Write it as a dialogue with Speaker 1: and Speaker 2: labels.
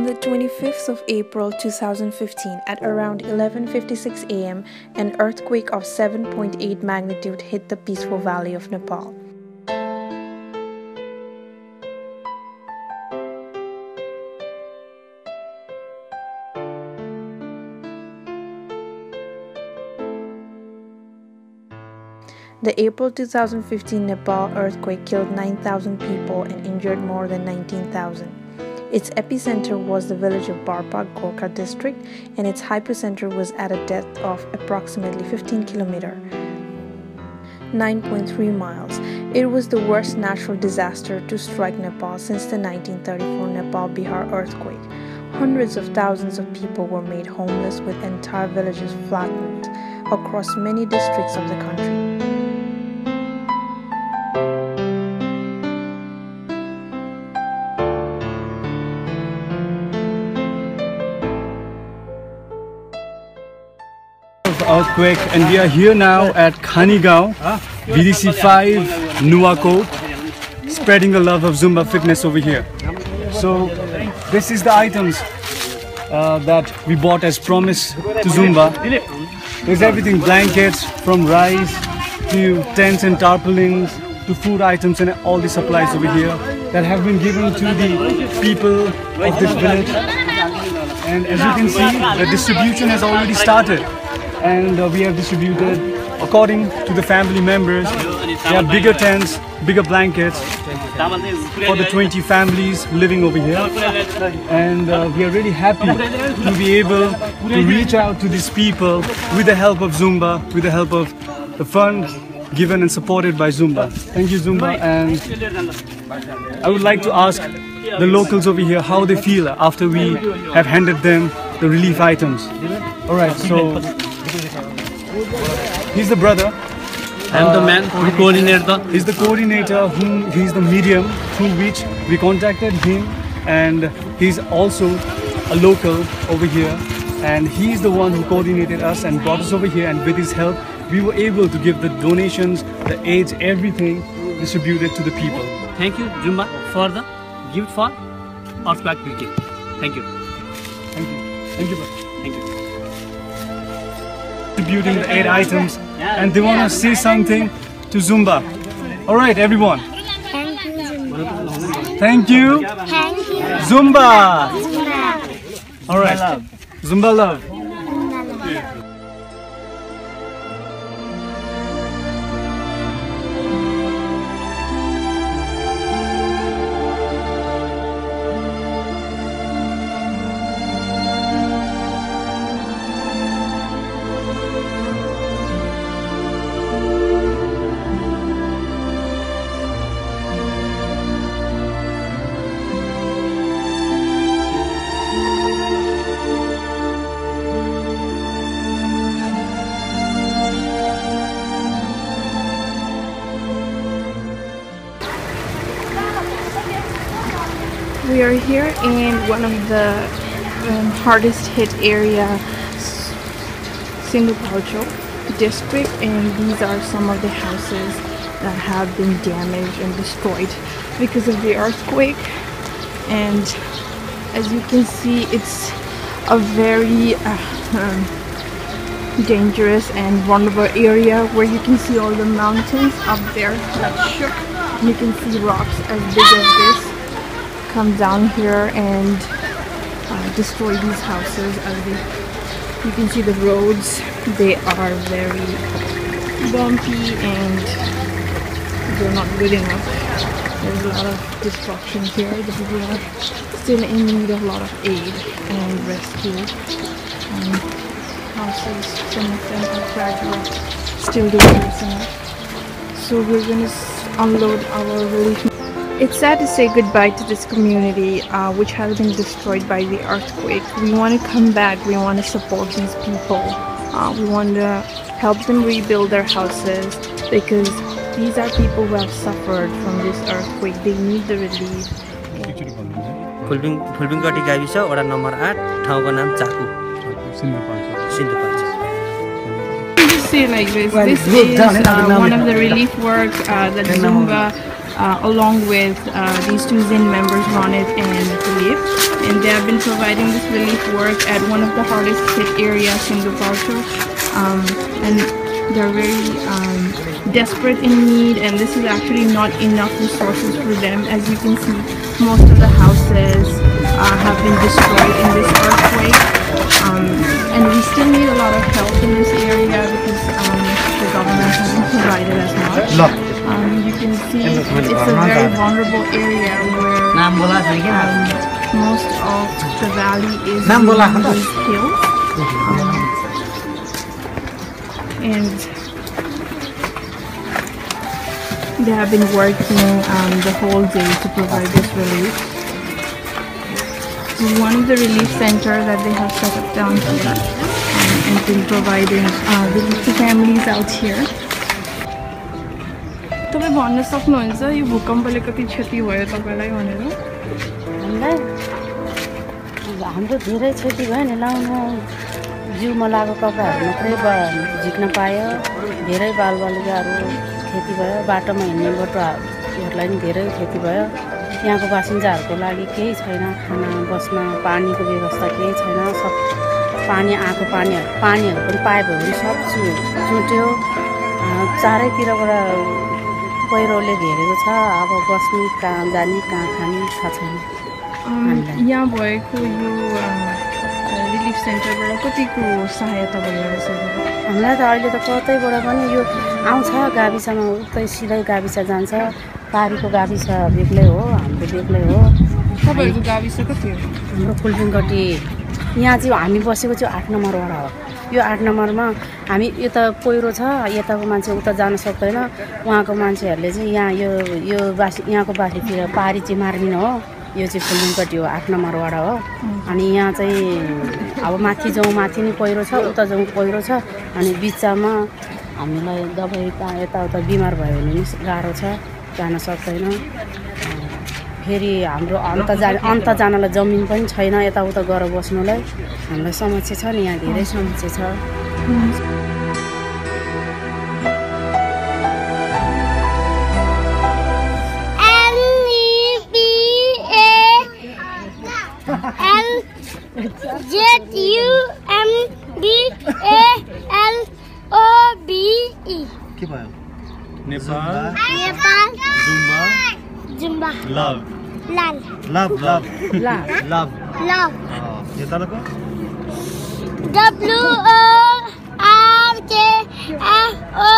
Speaker 1: the 25th of April 2015 at around 11:56 am, an earthquake of 7.8 magnitude hit the peaceful valley of Nepal. The April 2015 Nepal earthquake killed 9,000 people and injured more than 19,000. Its epicenter was the village of Barpa, Gorkha district, and its hypocenter was at a depth of approximately 15 km, 9.3 miles. It was the worst natural disaster to strike Nepal since the 1934 Nepal-Bihar earthquake. Hundreds of thousands of people were made homeless, with entire villages flattened across many districts of the country.
Speaker 2: Earthquake, and we are here now at Khanigaon, VDC 5, Nuwakot, spreading the love of Zumba fitness over here. So this is the items that we bought as promise to Zumba. There's everything, blankets from rice to tents and tarpaulins to food items and all the supplies over here that have been given to the people of this village. And as you can see, the distribution has already started. And we have distributed according to the family members. We have bigger tents, bigger blankets for the 20 families living over here, and we are really happy to be able to reach out to these people with the help of Zumba, with the help of the fund given and supported by Zumba. Thank you, Zumba. And I would like to ask the locals over here how they feel after we have handed them the relief items. Alright, so he's the brother.
Speaker 3: I'm the man who coordinator.
Speaker 2: He's the coordinator, he's the medium through which we contacted him, and he's also a local over here, and he's the one who coordinated us and brought us over here, and with his help we were able to give the donations, the aids, everything distributed to the people.
Speaker 3: Thank you, Zumba, for the gift for earthquake victim. Thank you.
Speaker 2: Thank you. Thank you.
Speaker 3: Thank you.
Speaker 2: Distributing the 8 items, and they want to say something to Zumba. Alright, everyone.
Speaker 4: Thank you, Zumba.
Speaker 2: Thank you.
Speaker 4: Thank you.
Speaker 2: Zumba.
Speaker 4: Zumba.
Speaker 2: Alright. Zumba love.
Speaker 1: We are here in one of the hardest hit area, Sindhupalchowk district, and these are some of the houses that have been damaged and destroyed because of the earthquake. And as you can see, it's a very dangerous and vulnerable area where you can see all the mountains up there that shook. You can see rocks as big as this come down here and destroy these houses. As you can see the roads, they are very bumpy and they're not good enough. There's a lot of destruction here. The people are still in need of a lot of aid and rescue. Houses, some of them are fragile, still doing this. So we're going to unload our relief. It's sad to say goodbye to this community which has been destroyed by the earthquake. We want to come back, we want to support these people. We want to help them rebuild their houses because these are people who have suffered from this earthquake. They need the relief.
Speaker 5: फुलबिङकटी गाविस vada number 8 ठाउँको नाम चाकु सिन्धुपाल्चौक.
Speaker 1: See like this. This is one of the relief work that Zumba along with these two Zin members, Ronit and Dilip, and they have been providing this relief work at one of the hardest hit areas, Sindhupalchowk, and they're very desperate in need, and this is actually not enough resources for them. As you can see, most of the houses have been destroyed in this earthquake, and we still need a lot of help in this area because the government hasn't provided as much. You can see it's a very vulnerable area where most of the valley is in these hills, and they have been working the whole day to provide this relief. One of the relief centers that they have set up down here and been providing relief to families out here. तपाईं भन्न सक्नुहुन्छ यो भूकम्पले कति क्षति भयो तपाईलाई भनेर?
Speaker 6: हाम्रो धेरै क्षति भयो नि, लाउनु जिउमा लागेको कपडाहरू मात्रै झिक्न पायो। धेरै बालबालिकाहरू क्षति भयो, बाटोमा हिँड्ने बटुवाहरूलाई नि धेरै क्षति भयो। यहाँको बासिन्दाहरूको लागि केही छैन, खाना बस्न पानीको व्यवस्था केही छैन। सब पानी आएको पानीहरू पनि पाइपहरू सब चुट्यो। चारैतिरबाट पहिरोले घेरेको छ। अब बस्ने कहाँ जाने कहाँ खाने थाहा छैन।
Speaker 1: यहाँ भएको यो रिलिफ सेन्टरबाट कतिको सहायता भइरहेछ?
Speaker 6: हामीलाई त अहिले त कतैबाट पनि यो आउँछ गाविसमा, उतै सिधै गाविस जान्छ। पारीको गाविस बेग्लै हो, हाम्रो बेग्लै हो।
Speaker 1: तपाईँहरूको गाविस कति हो?
Speaker 6: हाम्रो फुलबिङकटी यहाँ चाहिँ हामी बसेको चाहिँ 8 नम्बर वडा हो। यो 8 नम्बरमा हामी यता पहिरो छ, यताको मान्छे उता जान सक्दैन। उहाँको मान्छेहरूले चाहिँ यहाँ यहाँको बासीतिर पारी चाहिँ मार्मिन हो। यो चाहिँ फुलबिङकटी हो, 8 नम्बर वडा हो। अनि यहाँ चाहिँ अब माथि जाउँ माथि नि पहिरो छ, उता जाउँ पहिरो छ। अनि बिचमा हामीलाई दबाई यताउता बिमार भयो भने नि गाह्रो छ, जान सक्दैन। फेरि हाम्रो अन्त जानलाई जमिन पनि छैन, यताउता गएर बस्नुलाई हामीलाई समस्या छ नि, यहाँ धेरै समस्या छ।
Speaker 2: के भयो?
Speaker 4: Nepal Zumba
Speaker 2: Love यो तलको
Speaker 4: WORKFO